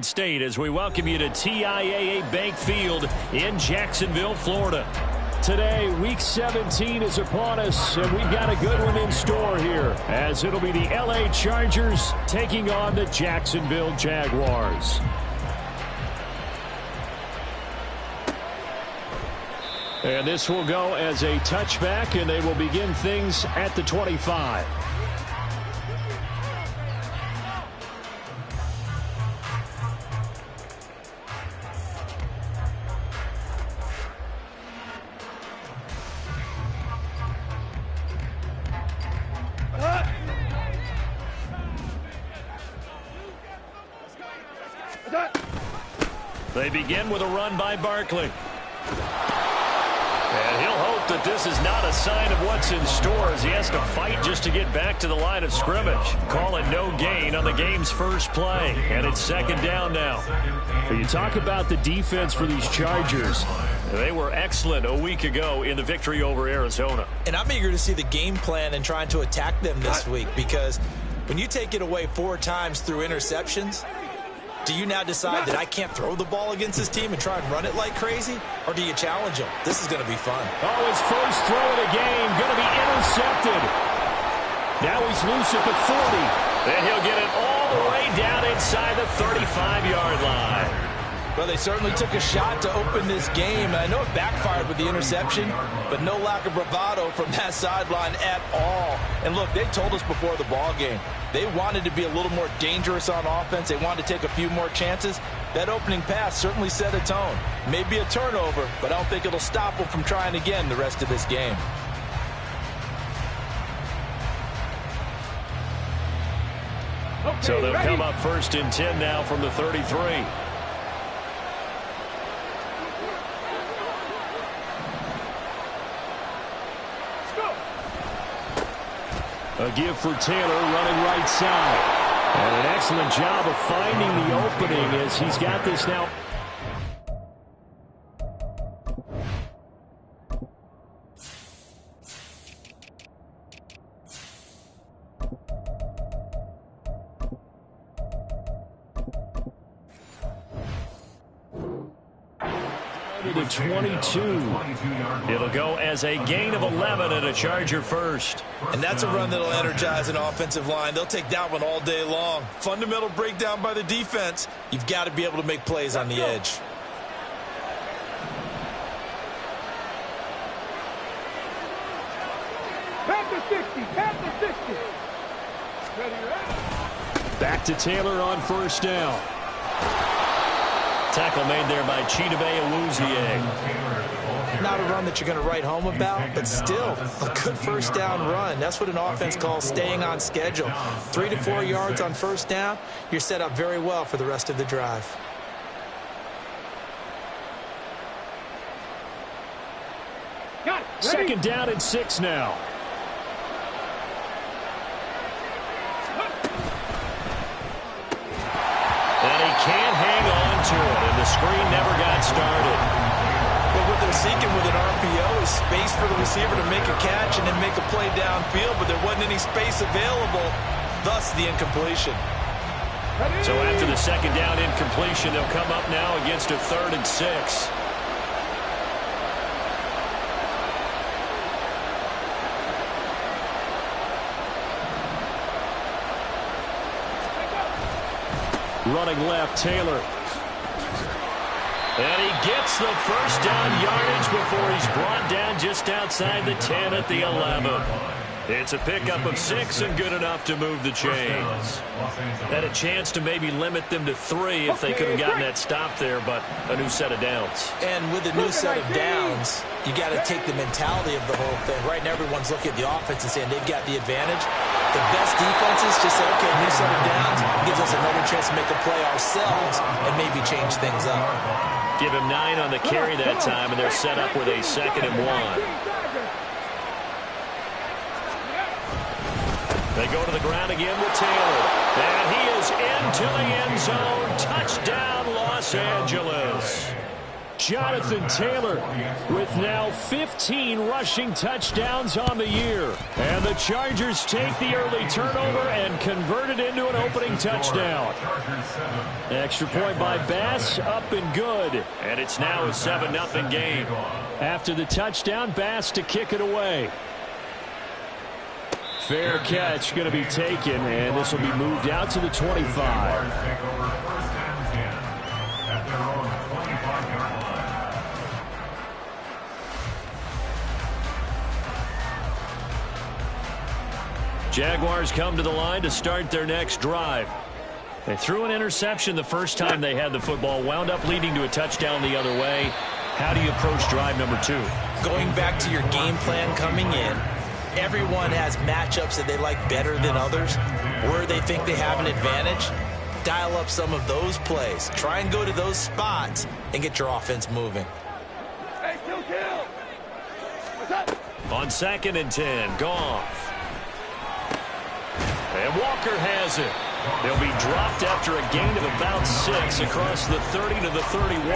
State as we welcome you to TIAA Bank Field in Jacksonville, Florida. Today, Week 17 is upon us, and we've got a good one in store here, as it'll be the LA Chargers taking on the Jacksonville Jaguars. And this will go as a touchback, and they will begin things at the 25. They begin with a run by Barkley. And he'll hope that this is not a sign of what's in store as he has to fight just to get back to the line of scrimmage. Call it no gain on the game's first play. And it's second down now. When you talk about the defense for these Chargers, they were excellent a week ago in the victory over Arizona. And I'm eager to see the game plan and trying to attack them this week, because when you take it away 4 times through interceptions, do you now decide that I can't throw the ball against this team and try and run it like crazy? Or do you challenge them? This is going to be fun. Oh, his first throw of the game going to be intercepted. Now he's loose at the 40. And he'll get it all the way down inside the 35-yard line. Well, they certainly took a shot to open this game. I know it backfired with the interception, but no lack of bravado from that sideline at all. And look, they told us before the ball game, they wanted to be a little more dangerous on offense. They wanted to take a few more chances. That opening pass certainly set a tone. Maybe a turnover, but I don't think it'll stop them from trying again the rest of this game. So they'll come up first and 10 now from the 33. A give for Taylor running right side. And an excellent job of finding the opening as he's got this now. To 22. It'll go as a gain of 11 and a Charger first. And that's a run that'll energize an offensive line. They'll take that one all day long. Fundamental breakdown by the defense. You've got to be able to make plays on the edge. Back to Taylor on first down. Tackle made there by Chidobe Awuzie. Not a run that you're going to write home about, but still a good first down run. That's what an offense calls staying on schedule. 3 to 4 yards on first down, you're set up very well for the rest of the drive. Second down and 6 now. And he can't hang on to it, and the screen never got started. But what they're seeking with an RPO is space for the receiver to make a catch and then make a play downfield, but there wasn't any space available, thus the incompletion. So after the second down incompletion, they'll come up now against a 3rd and 6. Running left, Taylor. And he gets the first down yardage before he's brought down just outside the 10 at the 11. It's a pickup of 6 and good enough to move the chains. Had a chance to maybe limit them to 3 if they could have gotten that stop there, but a new set of downs. And with a new set of downs, you got to take the mentality of the whole thing. Right now, everyone's looking at the offense and saying they've got the advantage. The best defenses just say, okay, new set of downs gives us another chance to make a play ourselves and maybe change things up. Give him 9 on the carry that time, and they're set up with a 2nd and 1. They go to the ground again with Taylor. And he is into the end zone. Touchdown, Los Angeles. Jonathan Taylor with now 15 rushing touchdowns on the year. And the Chargers take the early turnover and convert it into an opening touchdown. Extra point by Bass, up and good. And it's now a 7-0 game. After the touchdown, Bass to kick it away. Fair catch going to be taken, and this will be moved out to the 25. Jaguars come to the line to start their next drive. They threw an interception the first time they had the football, wound up leading to a touchdown the other way. How do you approach drive number 2? Going back to your game plan coming in, everyone has matchups that they like better than others, where they think they have an advantage. Dial up some of those plays. Try and go to those spots and get your offense moving. Hey, kill. What's up? On 2nd and 10, Goff. And Walker has it. They'll be dropped after a gain of about 6 across the 30 to the 31.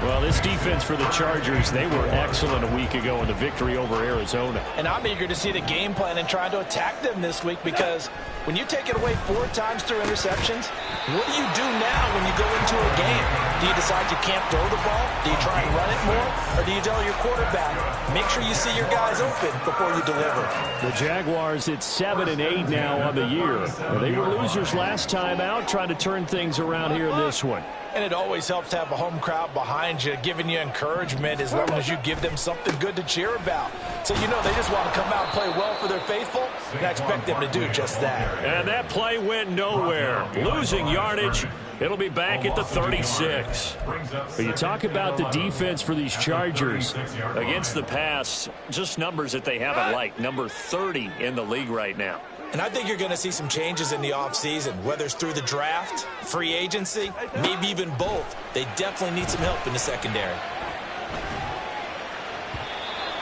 Well, this defense for the Chargers, they were excellent a week ago in the victory over Arizona. And I'm eager to see the game plan and trying to attack them this week, because when you take it away 4 times through interceptions, what do you do now when you go into a game? Do you decide you can't throw the ball? Do you try and run it more? Or do you tell your quarterback, make sure you see your guys open before you deliver? The Jaguars at 7-8 now on the year. They were losers last time out, trying to turn things around here in this one. And it always helps to have a home crowd behind you, giving you encouragement as long as you give them something good to cheer about. So you know they just want to come out and play well for their faithful, and I expect them to do just that. And that play went nowhere. Losing yardage. It'll be back at the 36. But you talk about the defense for these Chargers against the pass, just numbers that they haven't liked. Number 30 in the league right now. And I think you're going to see some changes in the offseason, whether it's through the draft, free agency, maybe even both. They definitely need some help in the secondary.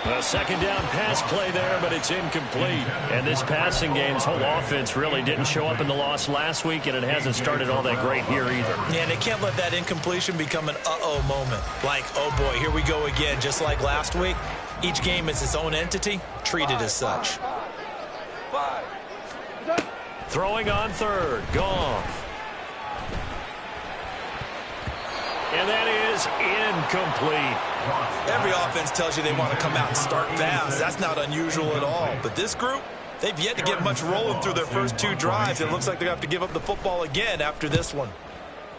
A 2nd down pass play there, but it's incomplete. And this passing game's whole offense really didn't show up in the loss last week, and it hasn't started all that great here either. Yeah, and they can't let that incompletion become an uh-oh moment. Like, oh boy, here we go again, just like last week. Each game is its own entity, treated as such. Throwing on 3rd, Goff. And that is incomplete. Every offense tells you they want to come out and start fast. That's not unusual at all. But this group, they've yet to get much rolling through their first 2 drives. It looks like they have to give up the football again after this one.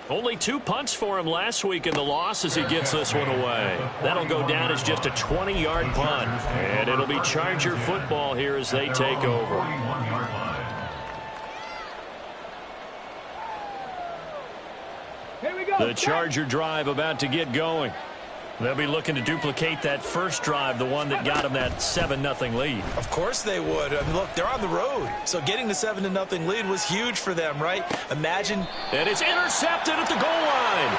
Only 2 punts for him last week in the loss as he gets this one away. That'll go down as just a 20-yard punt. And it'll be Charger football here as they take over. The Charger drive about to get going. They'll be looking to duplicate that first drive, the one that got them that 7-0 lead. Of course they would. I mean, look, they're on the road. So getting the 7-0 lead was huge for them, right? Imagine. And it's intercepted at the goal line.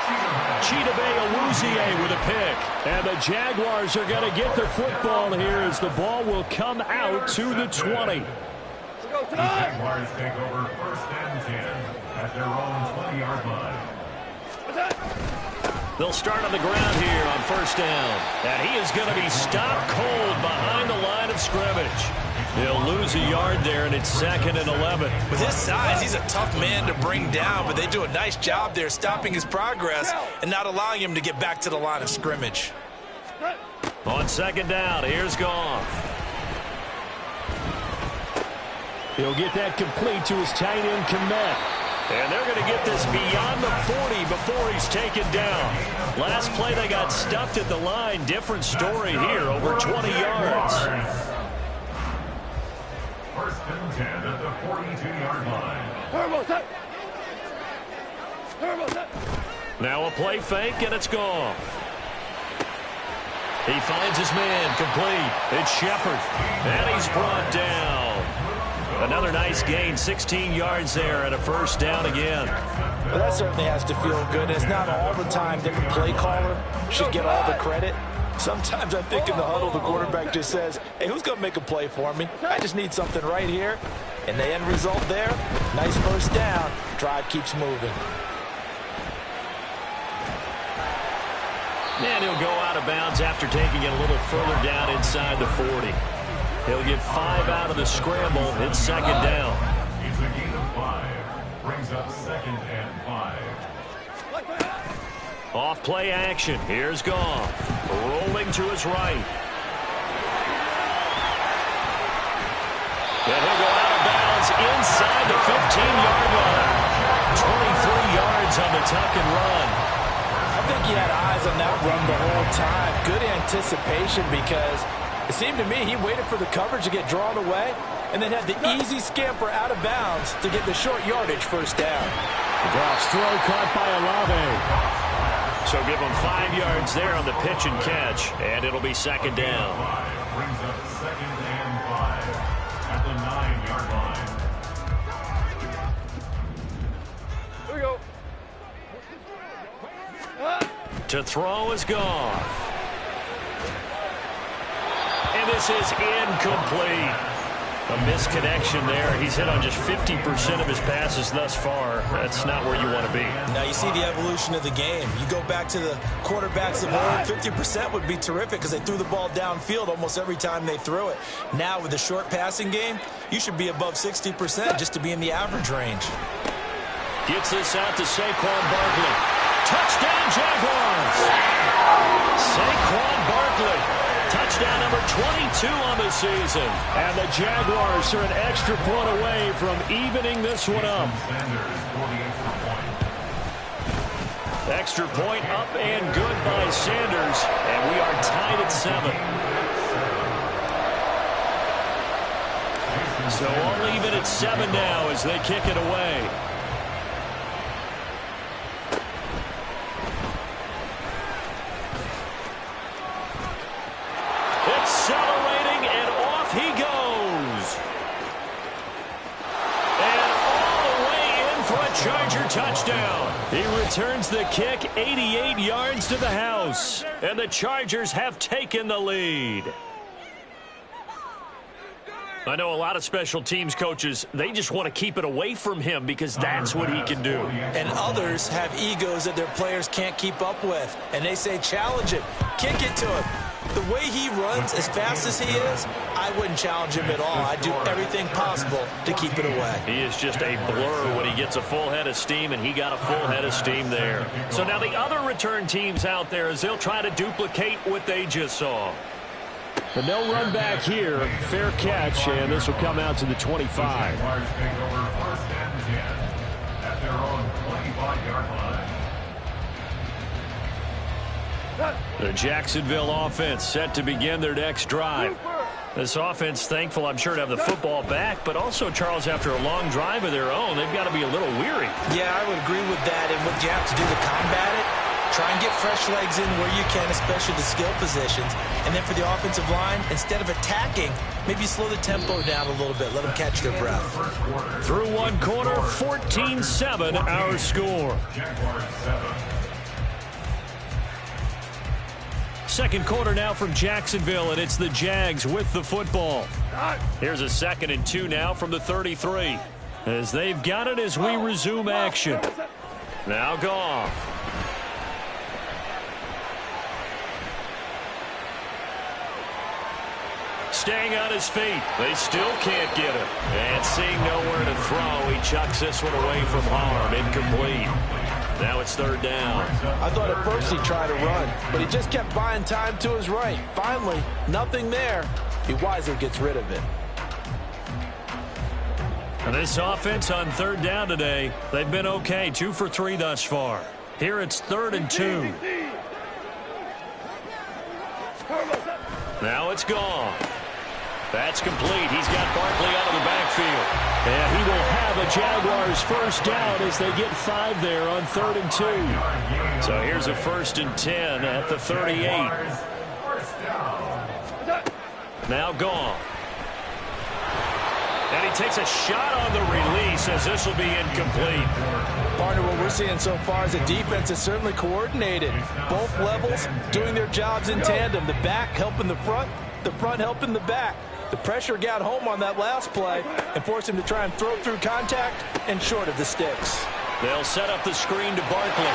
Chidobe Awuzie with a pick. And the Jaguars are going to get the football here as the ball will come out to the 20. The Jaguars take over 1st and 10 at their own 20-yard line. They'll start on the ground here on 1st down. And he is going to be stopped cold behind the line of scrimmage. He'll lose a yard there, and it's 2nd and 11. With his size, he's a tough man to bring down, but they do a nice job there stopping his progress and not allowing him to get back to the line of scrimmage. On 2nd down, here's Goff. He'll get that complete to his tight end, Kmet. And they're going to get this beyond the 40 before he's taken down. Last play, they got stuffed at the line. Different story here, over 20 yards. 1st and 10 at the 42-yard line. Now a play fake, and it's Goff. He finds his man, complete. It's Shepard, and he's brought down. Another nice gain, 16 yards there, and a 1st down again. Well, that certainly has to feel good. It's not all the time that the play caller should get all the credit. Sometimes I think in the huddle, the quarterback just says, hey, who's going to make a play for me? I just need something right here. And the end result there, nice 1st down. Drive keeps moving. And he'll go out of bounds after taking it a little further down inside the 40. He'll get 5 out of the scramble. It's second down. It's a gain of 5. Brings up 2nd and 5. Off play action. Here's Goff. Rolling to his right. And he'll go out of bounds inside the 15-yard line. 23 yards on the tuck and run. I think he had eyes on that run the whole time. Good anticipation because it seemed to me he waited for the coverage to get drawn away and then had the easy scamper out of bounds to get the short yardage first down. Goff's throw caught by Olave. So give him 5 yards there on the pitch and catch, and it'll be second down. Brings up 2nd and 5 at the 9-yard line. Here we go. To throw is Goff. And this is incomplete. A misconnection there. He's hit on just 50% of his passes thus far. That's not where you want to be. Now you see the evolution of the game. You go back to the quarterbacks of old, 50% would be terrific because they threw the ball downfield almost every time they threw it. Now with the short passing game, you should be above 60% just to be in the average range. Gets this out to Saquon Barkley. Touchdown Jaguars! Saquon Barkley. Touchdown number 22 on the season. And the Jaguars are an extra point away from evening this one up. Extra point up and good by Sanders. And we are tied at 7. So all even at 7 now as they kick it away. Accelerating, and off he goes. And all the way in for a Charger touchdown. He returns the kick 88 yards to the house. And the Chargers have taken the lead. I know a lot of special teams coaches, they just want to keep it away from him because that's what he can do. And others have egos that their players can't keep up with. And they say, challenge it, kick it to him. The way he runs, as fast as he is, I wouldn't challenge him at all. I'd do everything possible to keep it away. He is just a blur when he gets a full head of steam, and he got a full head of steam there. So now the other return teams out there, as they'll try to duplicate what they just saw. But no run back here. Fair catch, and this will come out to the 25. Jaguars take over 1st and 10 at their own 25-yard line. The Jacksonville offense set to begin their next drive. This offense thankful, I'm sure, to have the football back, but also, Charles, after a long drive of their own, they've got to be a little weary. Yeah, I would agree with that. And what you have to do to combat it, try and get fresh legs in where you can, especially the skill positions. And then for the offensive line, instead of attacking, maybe slow the tempo down a little bit. Let them catch their breath. Through one quarter, 14-7 our score. Jaguars 7. Second quarter now from Jacksonville, and it's the Jags with the football. Here's a 2nd and 2 now from the 33. As they've got it as we resume action. Now Goff. Staying on his feet. They still can't get him. And seeing nowhere to throw, he chucks this one away from harm. Incomplete. Now it's 3rd down. I thought at first he tried to run, but he just kept buying time to his right. Finally, nothing there. He wisely gets rid of it. And this offense on 3rd down today, they've been okay. 2 for 3 thus far. Here it's 3rd and 2. Now it's gone. That's complete. He's got Barkley out of the backfield. And he will have a Jaguars first down as they get 5 there on 3rd and 2. So here's a 1st and 10 at the 38. Now gone. And he takes a shot on the release as this will be incomplete. Partner, what we're seeing so far is the defense is certainly coordinated. Both levels doing their jobs in tandem. The back helping the front helping the back. The pressure got home on that last play and forced him to try and throw through contact and short of the sticks. They'll set up the screen to Barkley.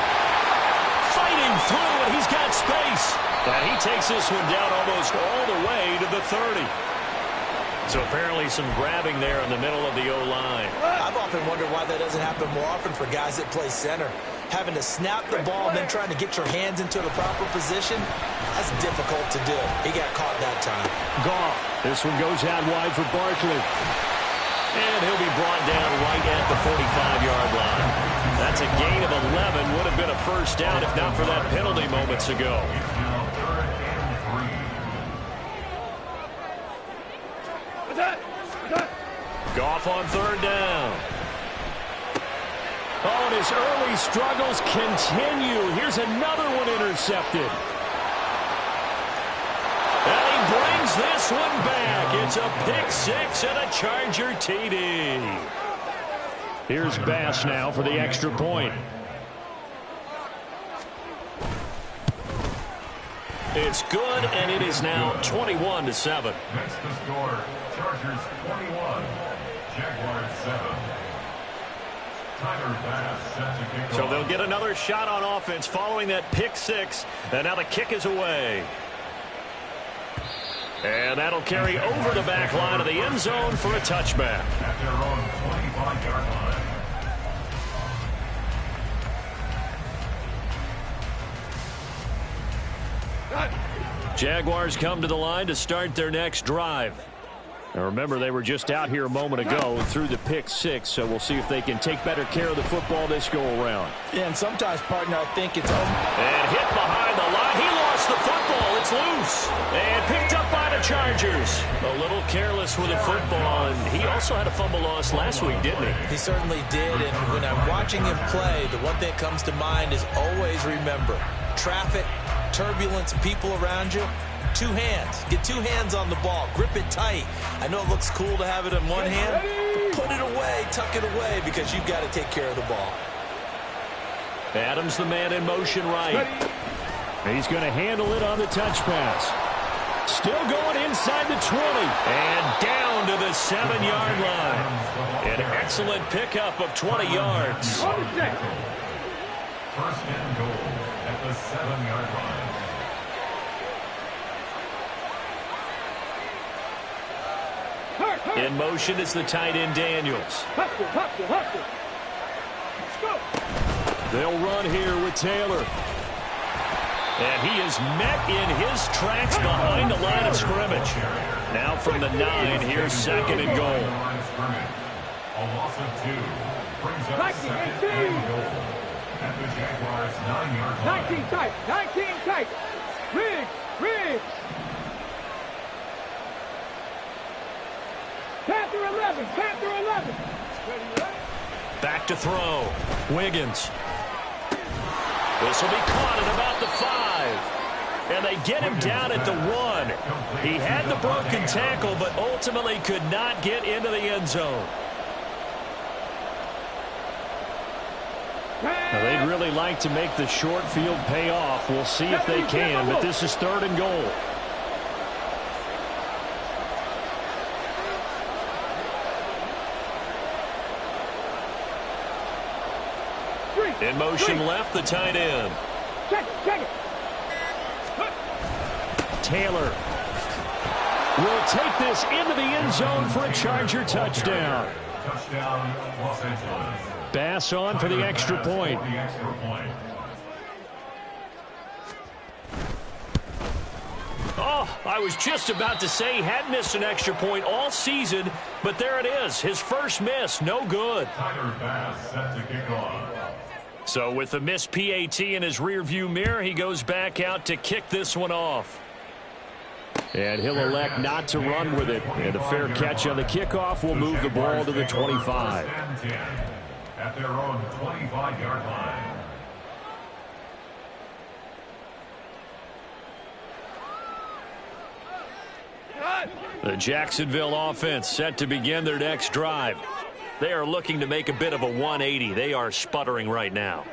Fighting through, and he's got space. And he takes this one down almost all the way to the 30. So apparently some grabbing there in the middle of the O-line. I've often wondered why that doesn't happen more often for guys that play center. Having to snap the ball and then trying to get your hands into the proper position, that's difficult to do. He got caught that time. Goff. This one goes out wide for Barkley. And he'll be brought down right at the 45-yard line. That's a gain of 11. Would have been a first down if not for that penalty moments ago. Goff on third down. Oh, and his early struggles continue. Here's another one intercepted. And he brings this one back. It's a pick six and a Charger TD. Here's Bass now for the extra point. It's good, and it is now 21-7. Next to score, Chargers 21, Jaguars 7. Tyler Bass set to kick off. So they'll get another shot on offense following that pick six, and now the kick is away. And that'll carry over the back line of the end zone for a touchback. At their own 25-yard line. Jaguars come to the line to start their next drive. Now remember, they were just out here a moment ago and threw the pick six, so we'll see if they can take better care of the football this go-around. Yeah, and sometimes, partner, I think it's And hit behind the line. He lost the football. It's loose. And picked up by the Chargers. A little careless with the football, and he also had a fumble loss last week, didn't he? He certainly did, and when I'm watching him play, the one thing that comes to mind is always remember, traffic, turbulence, people around you, two hands. Get two hands on the ball. Grip it tight. I know it looks cool to have it in one hand, but put it away, tuck it away, because you've got to take care of the ball. Adams the man in motion right. He's going to handle it on the touch pass. Still going inside the 20. And down to the 7-yard line. An excellent pickup of 20 yards. First and goal at the 7-yard line. In motion is the tight end Daniels. They'll run here with Taylor. And he is met in his tracks behind the line of scrimmage. Now from the 9, here's second and goal. A loss of 2 brings up second and goal at the Jaguars' 9-yard line. 19 tight, 19 tight. Riggs. Panther 11. Back to throw. Wiggins. This will be caught at about the 5. And they get him down at the 1. He had the broken tackle, but ultimately could not get into the end zone. Now, they'd really like to make the short field pay off. We'll see if they can, but this is third and goal. In motion left, the tight end. Check it. Taylor will take this into the end zone for a Charger touchdown. Touchdown, Los Angeles. Bass on for the extra point. Oh, I was just about to say he hadn't missed an extra point all season, but there it is. His first miss, no good. Tyler Bass set to kick off. So with the missed PAT in his rearview mirror, he goes back out to kick this one off. And he'll elect not to run with it. And a fair catch on the kickoff will move the ball to the 25. At their own 25-yard line. The Jacksonville offense set to begin their next drive. They are looking to make a bit of a 180. They are sputtering right now.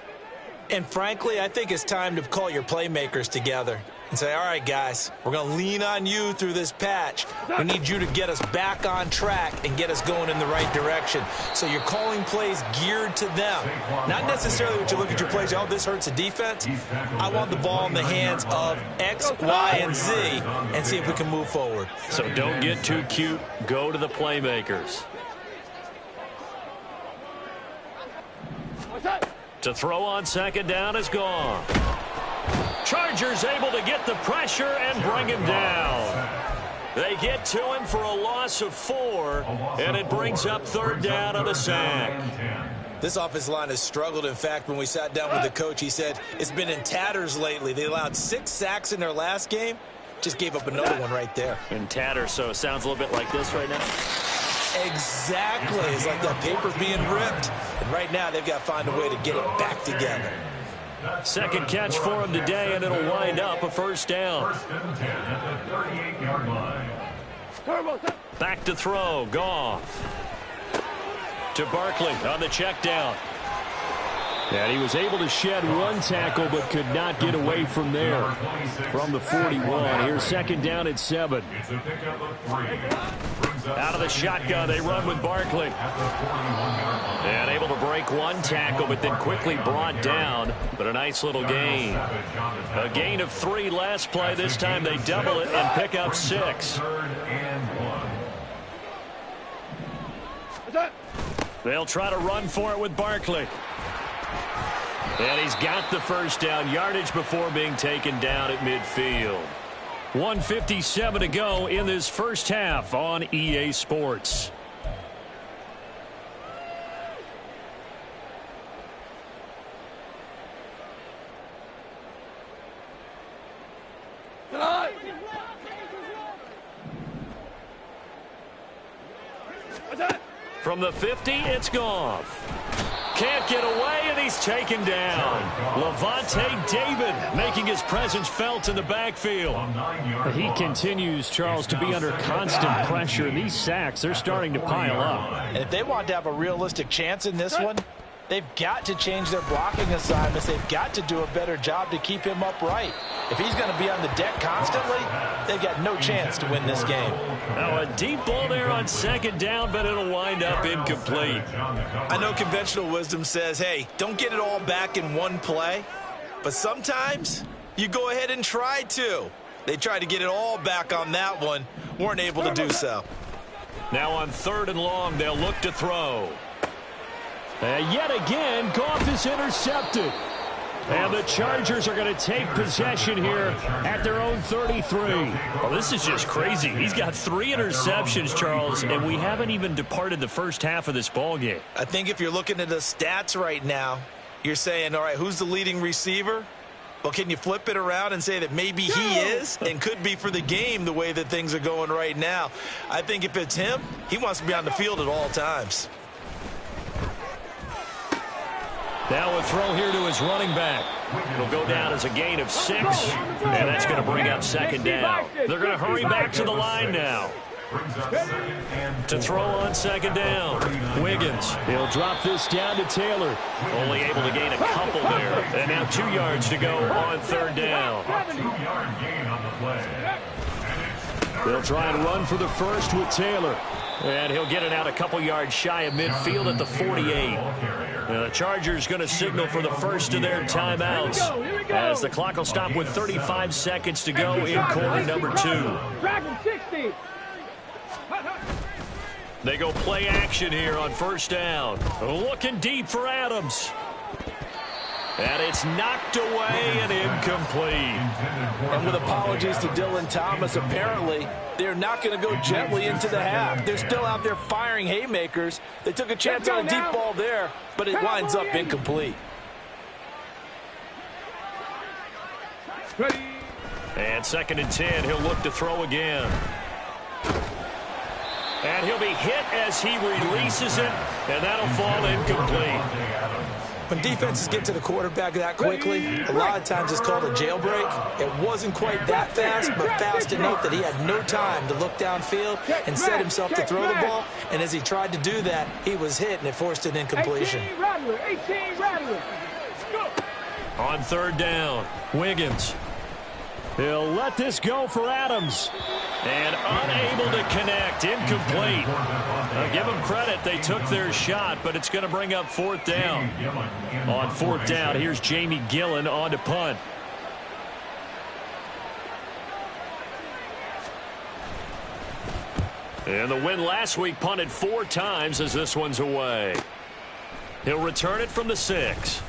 And frankly, I think it's time to call your playmakers together. and say, all right, guys, we're going to lean on you through this patch. We need you to get us back on track and get us going in the right direction. So you're calling plays geared to them. Not necessarily what you look at your plays, oh, this hurts the defense. I want the ball in the hands of X, Y, and Z and see if we can move forward. So don't get too cute. Go to the playmakers. To throw on second down is gone. Chargers able to get the pressure and bring him down. They get to him for a loss of 4, and it brings up third down on the sack. This offensive line has struggled. In fact, when we sat down with the coach, he said it's been in tatters lately. They allowed 6 sacks in their last game. Just gave up another one right there. In tatters, so it sounds a little bit like this right now. Exactly. It's like that paper being ripped. And right now, they've got to find a way to get it back together. Second catch for him today, and it'll wind up a first down. First and 10 at the 38-yard line. Back to throw. Goff. To Barkley on the check down. And he was able to shed one tackle but could not get away from there. From the 41. Here's second down at 7. It's a pickup of 3. Out of the shotgun, they run with Barkley. And able to break one tackle, but then quickly brought down. But a nice little gain. A gain of 3 last play. This time they double it and pick up 6. They'll try to run for it with Barkley. And he's got the first down, yardage before being taken down at midfield. 1:57 to go in this first half on EA Sports. From the 50, it's Goff. Can't get away, and he's taken down. Lavonte David making his presence felt in the backfield. He continues, Charles, to be under constant pressure. These sacks, they're starting to pile up. And if they want to have a realistic chance in this one, they've got to change their blocking assignments. They've got to do a better job to keep him upright. If he's going to be on the deck constantly, they've got no chance to win this game. Now a deep ball there on second down, but it'll wind up incomplete. I know conventional wisdom says, hey, don't get it all back in one play. But sometimes you go ahead and try to. They tried to get it all back on that one. Weren't able to do so. Now on 3rd and long, they'll look to throw. And yet again, Goff is intercepted. And the Chargers are going to take possession here at their own 33. Well, this is just crazy. He's got 3 interceptions, Charles, and we haven't even departed the first half of this ballgame. I think if you're looking at the stats right now, you're saying, all right, who's the leading receiver? Well, can you flip it around and say that maybe he is and could be for the game the way that things are going right now? I think if it's him, he wants to be on the field at all times. Now a throw here to his running back. It'll go down as a gain of 6, and that's going to bring up second down. They're going to hurry back to the line now. To throw on second down, Wiggins. He'll drop this down to Taylor. Only able to gain a couple there. And now 2 yards to go on 3rd down. They'll try and run for the first with Taylor. And he'll get it out a couple yards shy of midfield at the 48. Now the Chargers going to signal for the first of their timeouts as the clock will stop with 35 seconds to go in quarter number 2. They go play action here on first down. Looking deep for Adams. And it's knocked away and incomplete. And with apologies to Dylan Thomas, apparently they're not going to go gently into the half. They're still out there firing haymakers. They took a chance on a deep ball there, but it winds up incomplete. And 2nd and 10, he'll look to throw again. And he'll be hit as he releases it, and that'll fall incomplete. When defenses get to the quarterback that quickly, a lot of times it's called a jailbreak. It wasn't quite that fast, but fast enough that he had no time to look downfield and set himself to throw the ball. And as he tried to do that, he was hit, and it forced an incompletion. 18 Rattler. On 3rd down, Wiggins. He'll let this go for Adams. And unable to connect. Incomplete. Give them credit. They took their shot, but it's going to bring up 4th down. On 4th down, here's Jamie Gillen on to punt. And the win last week punted 4 times as this one's away. He'll return it from the 6.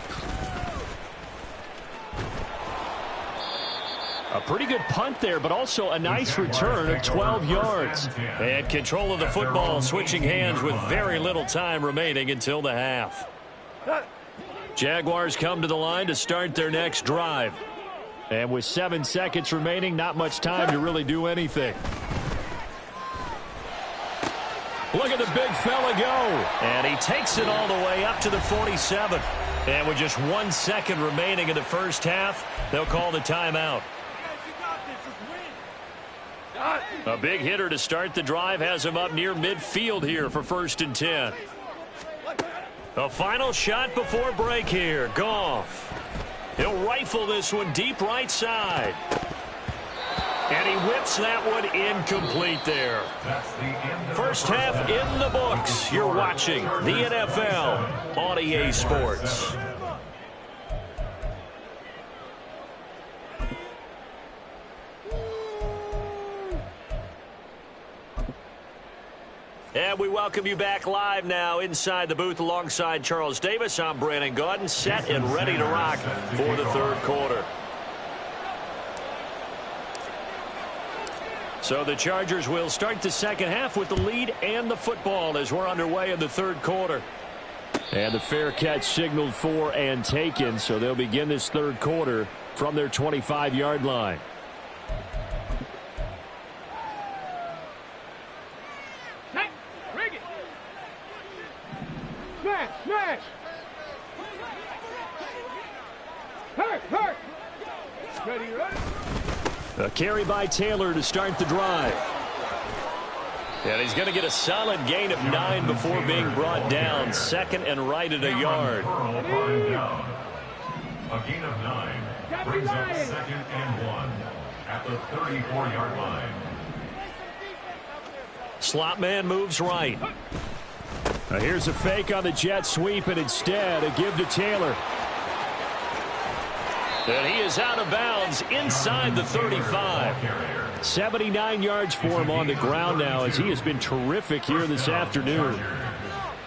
A pretty good punt there, but also a nice return of 12 yards. And control of the football switching hands with very little time remaining until the half. Jaguars come to the line to start their next drive. And with 7 seconds remaining, not much time to really do anything. Look at the big fella go. And he takes it all the way up to the 47. And with just 1 second remaining in the first half, they'll call the timeout. A big hitter to start the drive has him up near midfield here for 1st and 10. A final shot before break here. Goff. He'll rifle this one deep right side. And he whips that one incomplete there. First half in the books. You're watching the NFL on EA Sports. And we welcome you back live now inside the booth alongside Charles Davis. I'm Brandon Gaudin, set and ready to rock for the 3rd quarter. So the Chargers will start the second half with the lead and the football as we're underway in the 3rd quarter. And the fair catch signaled for and taken, so they'll begin this 3rd quarter from their 25-yard line. Smash! Hurt! Ready? A carry by Taylor to start the drive. And he's going to get a solid gain of 9 before being brought down. 2nd and right at a yard. A gain of 9 brings up 2nd and 1 at the 34-yard line. Slot man moves right. Here's a fake on the jet sweep, and instead a give to Taylor. And he is out of bounds inside the 35. 79 yards for him on the ground now as he has been terrific here this afternoon.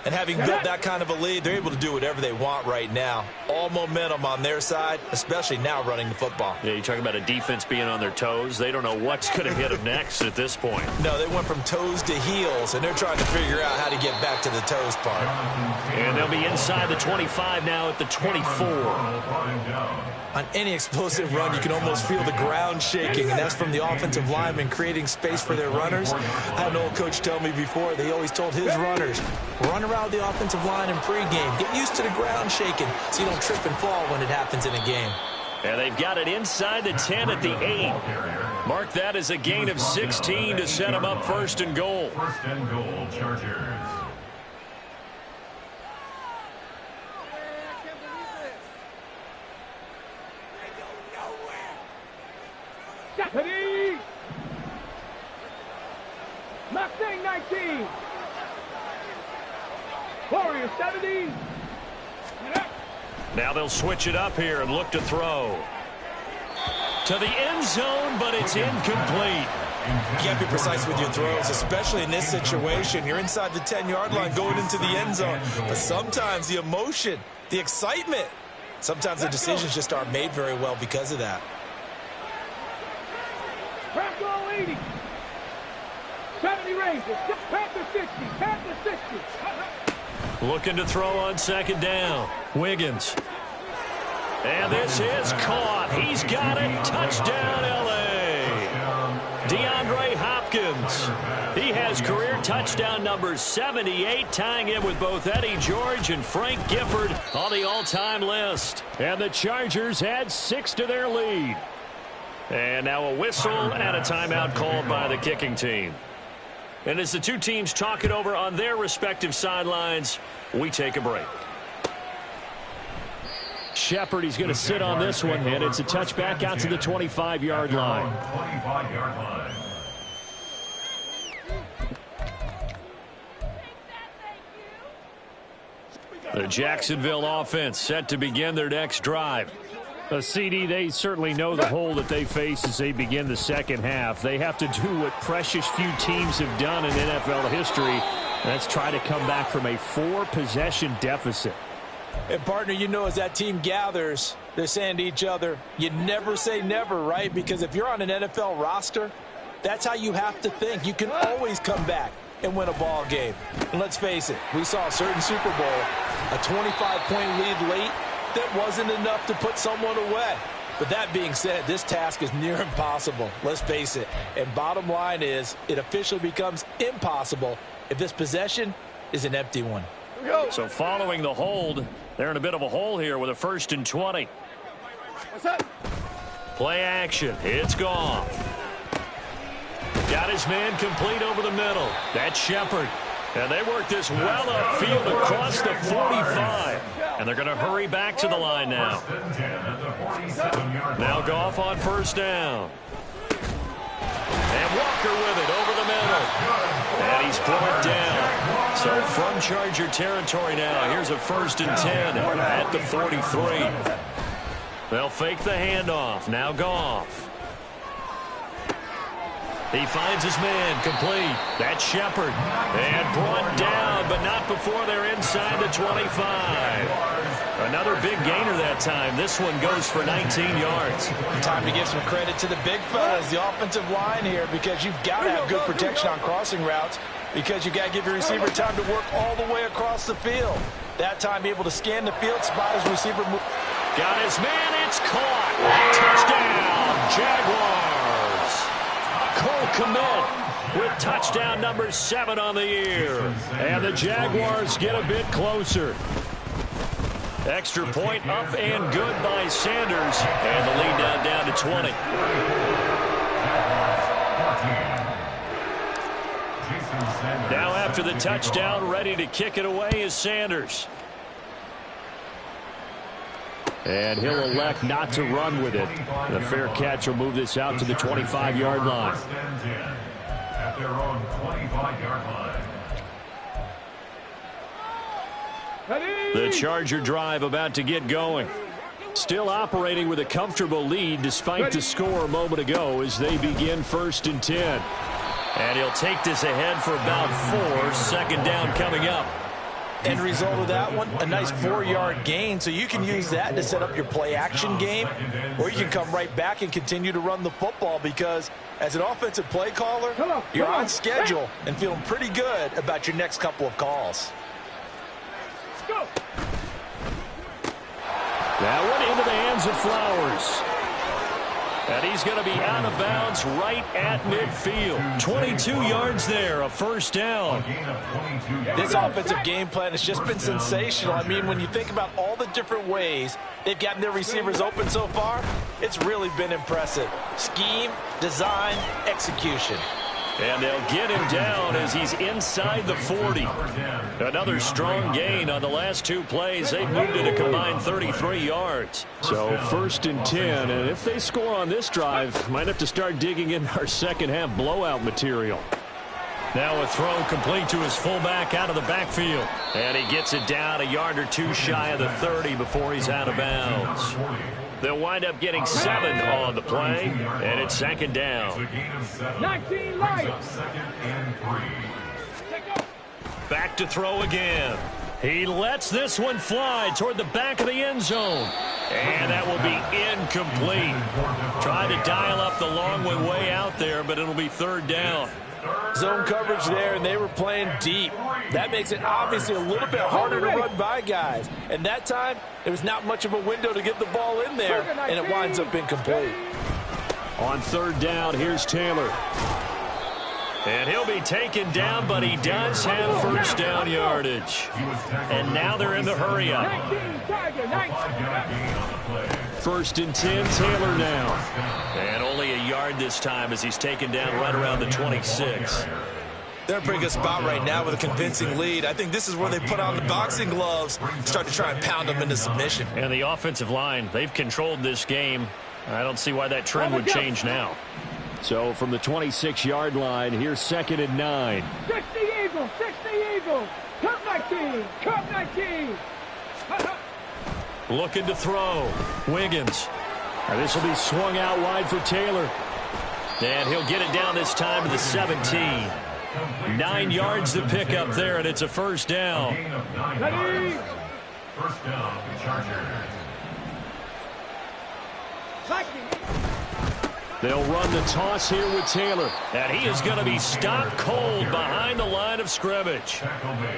And having built that kind of a lead, they're able to do whatever they want right now. All momentum on their side, especially now running the football. Yeah, you're talking about a defense being on their toes. They don't know what's going to hit them next at this point. No, they went from toes to heels, and they're trying to figure out how to get back to the toes part. And they'll be inside the 25 now at the 24. On any explosive run, you can almost feel the ground shaking, and that's from the offensive linemen creating space for their runners. I had an old coach tell me before, they always told his runners, run around the offensive line in pregame. Get used to the ground shaking so you don't trip and fall when it happens in a game. And they've got it inside the 10 at the 8. Mark that as a gain of 16 to set them up 1st and goal. 1st and goal, Chargers. Deputy! Mustang 19! Warrior 70! Now they'll switch it up here and look to throw. To the end zone, but it's incomplete. You can't be precise with your throws, especially in this situation. You're inside the 10-yard line going into the end zone. But sometimes the emotion, the excitement, sometimes the decisions just aren't made very well because of that. Bronco 80. 70 Rangers. Panther 60. Panther 60. Looking to throw on 2nd down. Wiggins. And this is caught. He's got it. Touchdown, L.A. DeAndre Hopkins. He has career touchdown number 78, tying it with both Eddie George and Frank Gifford on the all-time list. And the Chargers add 6 to their lead. And now a whistle and a timeout called by the kicking team. And as the two teams talk it over on their respective sidelines, we take a break. Shepard, he's going to sit on this one, and it's a touchback out to the 25-yard line. 25-yard line. The Jacksonville offense set to begin their next drive. CD, they certainly know the hole that they face as they begin the second half. They have to do what precious few teams have done in NFL history. That's try to come back from a 4-possession deficit. And, partner, you know, as that team gathers, they're saying to each other, you never say never, right? Because if you're on an NFL roster, that's how you have to think. You can always come back and win a ball game. And let's face it, we saw a certain Super Bowl, a 25-point lead late, that wasn't enough to put someone away. But that being said, this task is near impossible. Let's face it. And bottom line is, it officially becomes impossible if this possession is an empty one. So following the hold, they're in a bit of a hole here with a 1st and 20. What's up? Play action. It's gone. Got his man complete over the middle. That's Shepard. And they work this well upfield across the 45. And they're going to hurry back to the line now. Now Goff on 1st down. And Walker with it over the middle. And he's brought down. So from Charger territory now, here's a 1st and 10 at the 43. They'll fake the handoff. Now Goff. He finds his man complete. That's Shepard. And brought down, but not before they're inside the 25. Another big gainer that time. This one goes for 19 yards. Time to give some credit to the big fellas, the offensive line here, because you've got to have good protection on crossing routes, because you've got to give your receiver time to work all the way across the field. That time able to scan the field, spot his receiver. Got his man. It's caught. Touchdown, Jaguars. Cole Kmet with touchdown number 7 on the year. And the Jaguars get a bit closer. Extra point up and good by Sanders. And the lead down to 20. Now after the touchdown, ready to kick it away is Sanders. And he'll elect not to run with it. The fair catch will move this out to the 25-yard line. At their own 25-yard line. The Charger drive about to get going. Still operating with a comfortable lead despite the score a moment ago as they begin 1st and 10. And he'll take this ahead for about 4. 2nd down coming up. End result of that one, a nice 4-yard gain. So you can use that to set up your play action game, or you can come right back and continue to run the football, because as an offensive play caller, you're on schedule and feeling pretty good about your next couple of calls. Go. That one into the hands of Flowers. And he's going to be out of bounds right at midfield. 22 yards there, a 1st down. This offensive game plan has just been sensational. I mean, when you think about all the different ways they've gotten their receivers open so far, it's really been impressive. Scheme, design, execution. And they'll get him down as he's inside the 40. Another strong gain on the last 2 plays. They've moved it a combined 33 yards. So 1st and 10. And if they score on this drive, might have to start digging in our second half blowout material. Now a throw complete to his fullback out of the backfield. And he gets it down a yard or 2 shy of the 30 before he's out of bounds. They'll wind up getting 7 on the play, and it's 2nd down. 19 lights. Back to throw again. He lets this one fly toward the back of the end zone. And that will be incomplete. Trying to dial up the long way out there, but it'll be 3rd down. Zone coverage there, and they were playing deep. That makes it obviously a little bit harder to run by guys. And that time, there was not much of a window to get the ball in there, and it winds up incomplete. On 3rd down, here's Taylor. And he'll be taken down, but he does have 1st down yardage. And now they're in the hurry-up. 1st and 10, Taylor now. And only a yard this time as he's taken down right around the 26. They're in a pretty good spot right now with a convincing lead. I think this is where they put on the boxing gloves, start to try and pound them into submission. And the offensive line, they've controlled this game. I don't see why that trend would change now. So from the 26-yard line, here's 2nd and 9. 60 Eagles, 60 Eagles. Cut 19, cut 19. Looking to throw. Wiggins. This will be swung out wide for Taylor. And he'll get it down this time to the 17. 9 yards to pick up there, and it's a first down. Ready? First down, Chargers. They'll run the toss here with Taylor. And he is going to be stopped cold behind the line of scrimmage.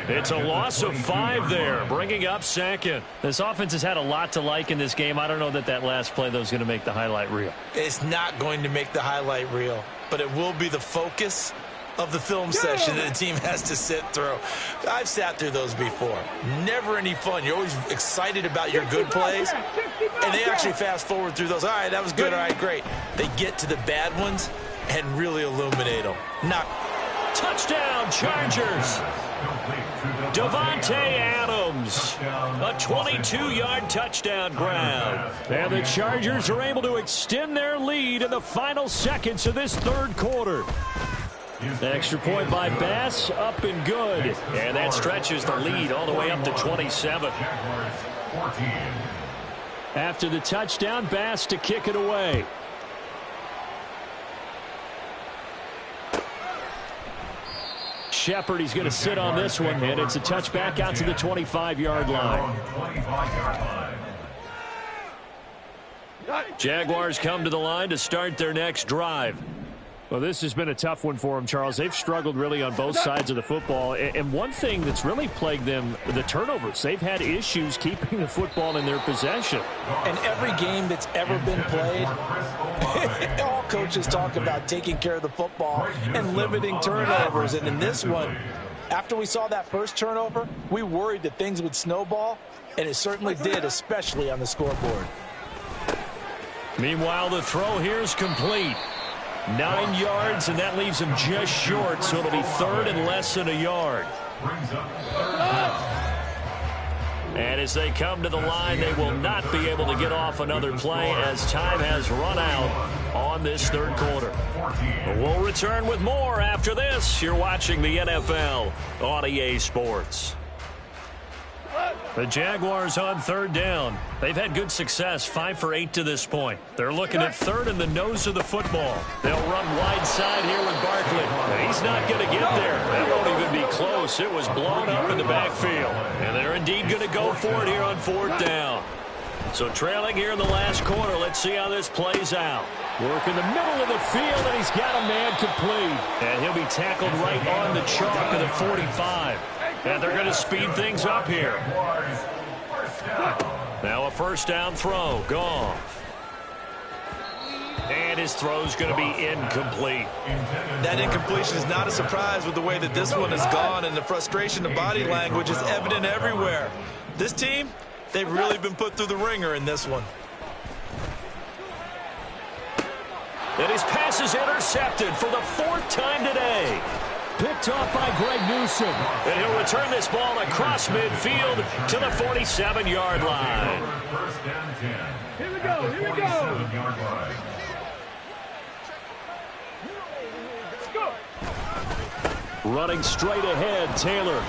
It's a loss of 5 there, bringing up 2nd. This offense has had a lot to like in this game. I don't know that last play, though, is going to make the highlight reel. It's not going to make the highlight reel, but it will be the focus of the film session that the team has to sit through. I've sat through those before. Never any fun. You're always excited about your good plays, and they actually fast forward through those. All right, that was good. All right, great. They get to the bad ones and really illuminate them. Not touchdown, Chargers. Davante Adams, a 22-yard touchdown grab. And the Chargers are able to extend their lead in the final seconds of this 3rd quarter. Extra point by Bass, up and good. And that stretches the lead all the way up to 27. After the touchdown, Bass to kick it away. Shepard, he's going to sit on this one, and it's a touchback out to the 25-yard line. Jaguars come to the line to start their next drive. Well, this has been a tough one for them, Charles. They've struggled really on both sides of the football. And one thing that's really plagued them, the turnovers. They've had issues keeping the football in their possession. And every game that's ever been played, all coaches talk about taking care of the football and limiting turnovers. And in this one, after we saw that first turnover, we worried that things would snowball, and it certainly did, especially on the scoreboard. Meanwhile, the throw here is complete. 9 yards, and that leaves him just short, so it'll be 3rd and less than a yard. And as they come to the line, they will not be able to get off another play as time has run out on this 3rd quarter. We'll return with more after this. You're watching the NFL on EA Sports. The Jaguars on 3rd down. They've had good success, 5 for 8 to this point. They're looking at 3rd in the nose of the football. They'll run wide side here with Barkley. He's not going to get there. That won't even be close. It was blown up in the backfield. And they're indeed going to go for it here on 4th down. So trailing here in the last quarter. Let's see how this plays out. Work in the middle of the field, and he's got a man complete. And he'll be tackled right on the chalk of the 45. And they're going to speed things up here. Now a first down throw. Goff. And his throw's going to be incomplete. That incompletion is not a surprise with the way that this one has gone, and the frustration of body language is evident everywhere. This team, they've really been put through the ringer in this one. And his pass is intercepted for the 4th time today. Picked off by Greg Newsome. And he'll return this ball across midfield to the 47-yard line. Here we go, here we go. Let's go. Running straight ahead, Taylor.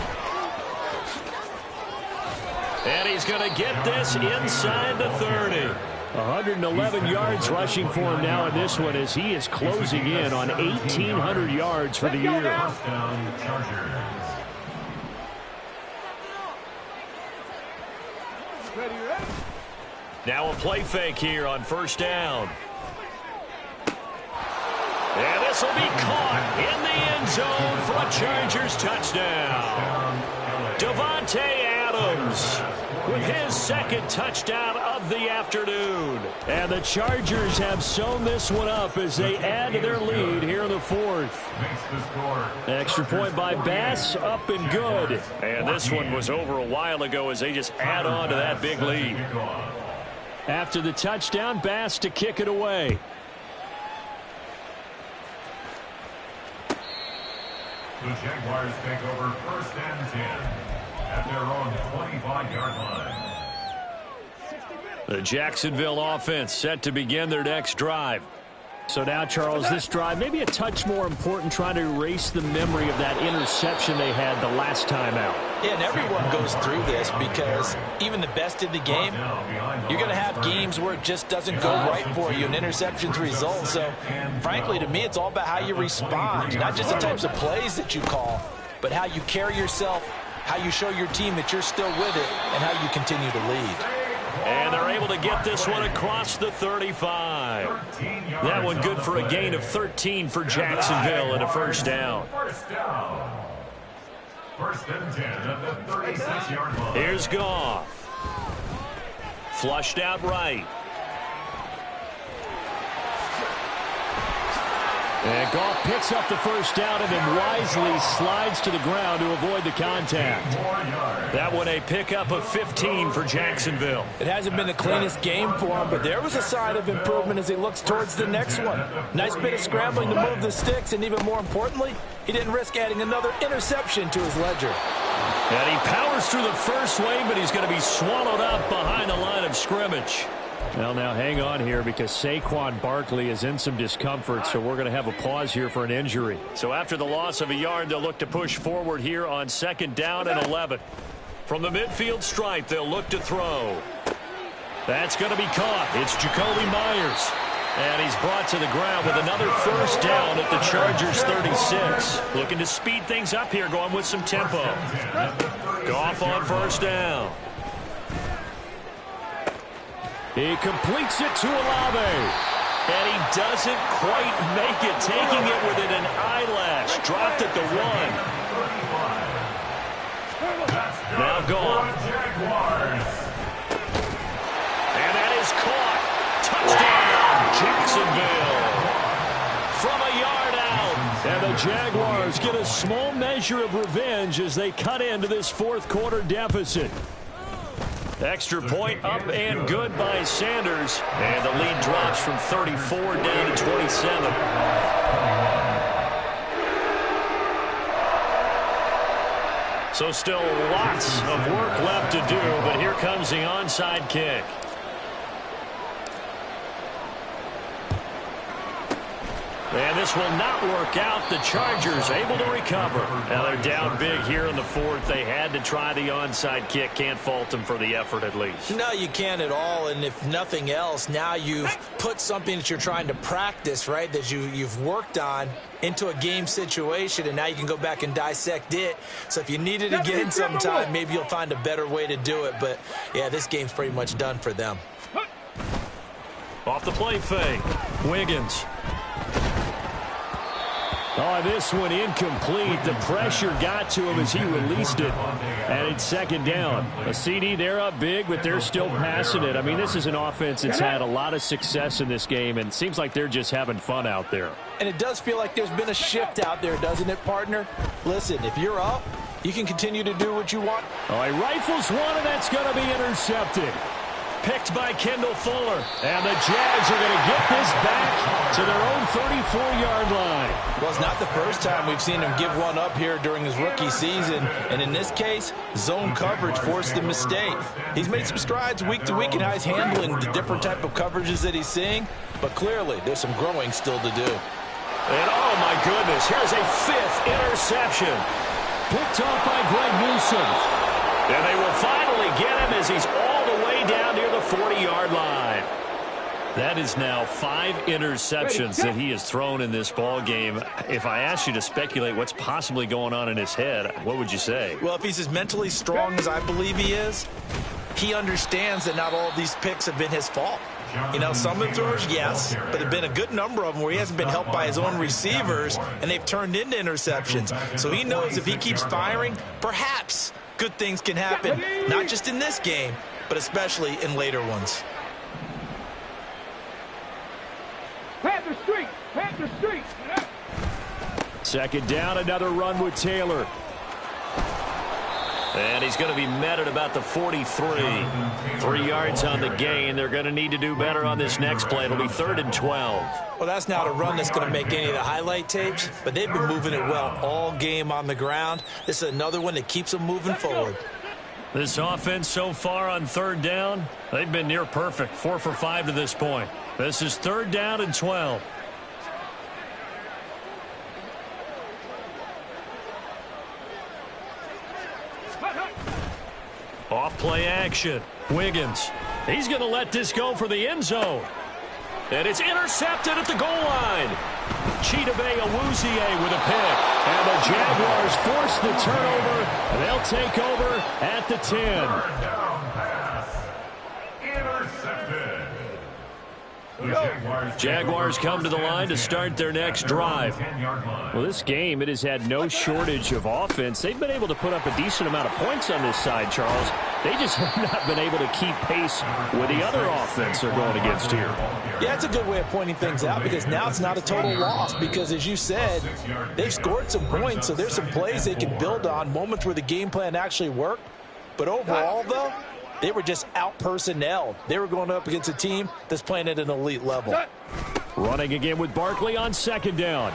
And he's going to get this inside the 30. 111 yards rushing for him now in this one as he is closing in on 1,800 yards for the year. Now a play fake here on 1st down. And this will be caught in the end zone for a Chargers touchdown. Davante Adams with his 2nd touchdown of the afternoon. And the Chargers have sewn this one up as they add to their lead here in the 4th. Extra point by Bass, up and good. And this one was over a while ago as they just add on to that big lead. After the touchdown, Bass to kick it away. The Jaguars take over 1st and 10 at their own 25-yard line. The Jacksonville offense set to begin their next drive. So now, Charles, this drive maybe a touch more important, trying to erase the memory of that interception they had the last time out. Yeah, and everyone goes through this because even the best in the game, you're going to have games where it just doesn't go right for you, and interceptions result. So, frankly, to me, it's all about how you respond, not just the types of plays that you call, but how you carry yourself, how you show your team that you're still with it, and how you continue to lead. And they're able to get this one across the 35. That one good for a gain of 13 for Jacksonville and a first down. 1st and 10 at the 36-yard line. Here's Goff. Flushed out right. And Goff picks up the first down and then wisely slides to the ground to avoid the contact. That one a pickup of 15 for Jacksonville. It hasn't been the cleanest game for him, but there was a sign of improvement as he looks towards the next one. Nice bit of scrambling to move the sticks, and even more importantly, he didn't risk adding another interception to his ledger. And he powers through the first wave, but he's going to be swallowed up behind the line of scrimmage. Well, now hang on here because Saquon Barkley is in some discomfort, so we're going to have a pause here for an injury. So after the loss of a yard, they'll look to push forward here on 2nd down and 11. From the midfield stripe, they'll look to throw. That's going to be caught. It's Jacoby Myers. And he's brought to the ground with another first down at the Chargers 36. Looking to speed things up here, going with some tempo. Goff on first down. He completes it to Olave. And he doesn't quite make it, taking it within an eyelash. Dropped at the 1. Now Goff. And that is caught. Touchdown, Jacksonville. From a yard out. And the Jaguars get a small measure of revenge as they cut into this 4th quarter deficit. Extra point up and good by Sanders. And the lead drops from 34 down to 27. So still lots of work left to do, but here comes the onside kick. And this will not work out. The Chargers able to recover. Now they're down big here in the 4th. They had to try the onside kick. Can't fault them for the effort at least. No, you can't at all. And if nothing else, now you've put something that you're trying to practice, right, that you've worked on into a game situation, and now you can go back and dissect it. So if you need it again sometime, maybe you'll find a better way to do it. But, yeah, this game's pretty much done for them. Off the play fake. Wiggins. Oh, this one incomplete. The pressure got to him as he released it. And it's 2nd down. A CD, they're up big, but they're still passing it. I mean, this is an offense that's had a lot of success in this game, and it seems like they're just having fun out there. And it does feel like there's been a shift out there, doesn't it, partner? Listen, if you're up, you can continue to do what you want. Oh, he rifles one, and that's going to be intercepted. Picked by Kendall Fuller. And the Jags are going to get this back to their own 34-yard line. Well, it's not the first time we've seen him give one up here during his rookie season. And in this case, zone coverage forced the mistake. He's made some strides week to week in how he's handling the different type of coverages that he's seeing. But clearly, there's some growing still to do. And oh, my goodness, here's a 5th interception. Picked off by Greg Newsome. And they will finally get him as he's all the way down near the 40-yard line. That is now 5 interceptions that he has thrown in this ball game. If I asked you to speculate what's possibly going on in his head, what would you say? Well, if he's as mentally strong as I believe he is, he understands that not all of these picks have been his fault. You know, some of the throws, yes, but there have been a good number of them where he hasn't been helped by his own receivers, and they've turned into interceptions. So he knows if he keeps firing, perhaps good things can happen, not just in this game, but especially in later ones. Panther Street! Panther Street! 2nd down, another run with Taylor. And he's going to be met at about the 43. 3 yards on the gain. They're going to need to do better on this next play. It'll be 3rd and 12. Well, that's not a run that's going to make any of the highlight tapes, but they've been moving it well all game on the ground. This is another one that keeps them moving forward. This offense so far on 3rd down, they've been near perfect. 4 for 5 to this point. This is 3rd down and 12. Off play action. Wiggins. He's going to let this go for the end zone. And it's intercepted at the goal line. Chidobe Awuzie with a pick. And the Jaguars force the turnover. And they'll take over at the 10. Third down pass. Intercepted. Jaguars come to the line to start their next drive. Well, this game, it has had no shortage of offense. They've been able to put up a decent amount of points on this side, Charles. They just have not been able to keep pace with the other offense they're going against here. Yeah, it's a good way of pointing things out because now it's not a total loss because, as you said, they've scored some points, so there's some plays they can build on, moments where the game plan actually worked. But overall, though, they were just out-personnelled. They were going up against a team that's playing at an elite level. Running again with Barkley on 2nd down.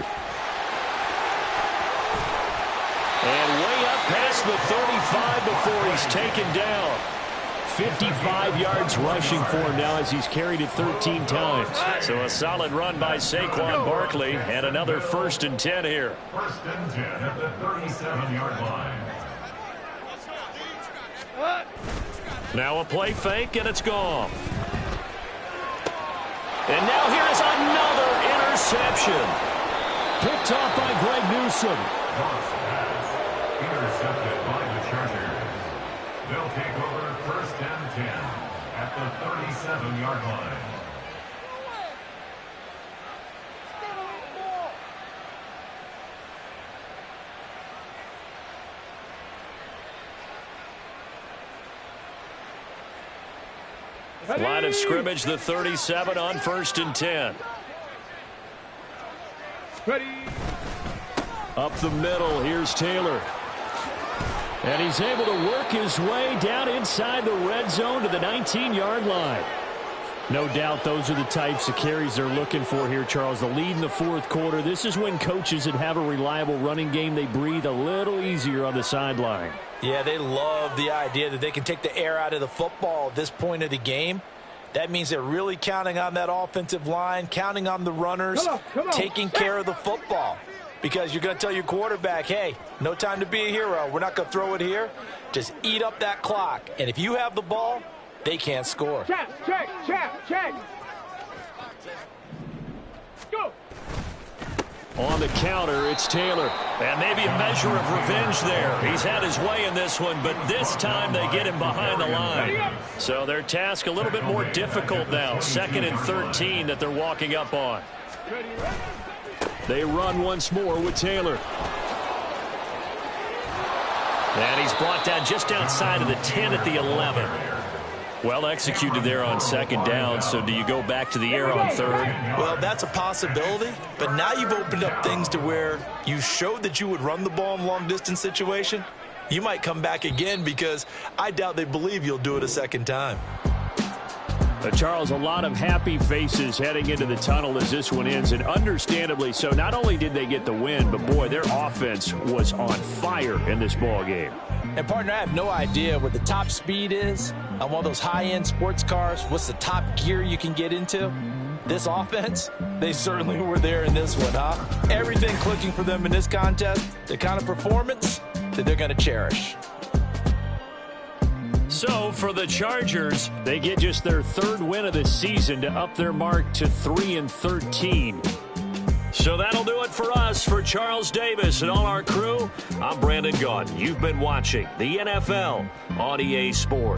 And way up past the 35 before he's taken down. 55 yards rushing for him now as he's carried it 13 times. So a solid run by Saquon Barkley and another 1st and 10 here. 1st and 10 at the 37-yard line. Now a play fake, and it's gone. And now here's another interception. Picked off by Greg Newsome. Intercepted by the Chargers. They'll take over 1st and 10 at the 37-yard line. Line of scrimmage, the 37 on 1st and 10. Ready. Up the middle, here's Taylor. And he's able to work his way down inside the red zone to the 19-yard line. No doubt those are the types of carries they're looking for here, Charles. The lead in the 4th quarter. This is when coaches that have a reliable running game, they breathe a little easier on the sideline. Yeah, they love the idea that they can take the air out of the football at this point of the game. That means they're really counting on that offensive line, counting on the runners, taking care of the football. Because you're going to tell your quarterback, hey, no time to be a hero. We're not going to throw it here. Just eat up that clock. And if you have the ball, they can't score. Check. Go. On the counter, it's Taylor. And maybe a measure of revenge there. He's had his way in this one, but this time they get him behind the line. So their task a little bit more difficult now. 2nd and 13 that they're walking up on. They run once more with Taylor. And he's brought down just outside of the 10 at the 11. Well executed there on 2nd down, so do you go back to the air on 3rd? Well, that's a possibility, but now you've opened up things to where you showed that you would run the ball in long-distance situation. You might come back again because I doubt they believe you'll do it a 2nd time. Charles, a lot of happy faces heading into the tunnel as this one ends, and understandably so. Not only did they get the win, but, boy, their offense was on fire in this ball game. And, partner, I have no idea what the top speed is on one of those high-end sports cars. What's the top gear you can get into? This offense, they certainly were there in this one, huh? Everything clicking for them in this contest, the kind of performance that they're going to cherish. So, for the Chargers, they get just their 3rd win of the season to up their mark to 3-13. So that'll do it for us. For Charles Davis and all our crew, I'm Brandon Gaudin. You've been watching the NFL on EA Sports.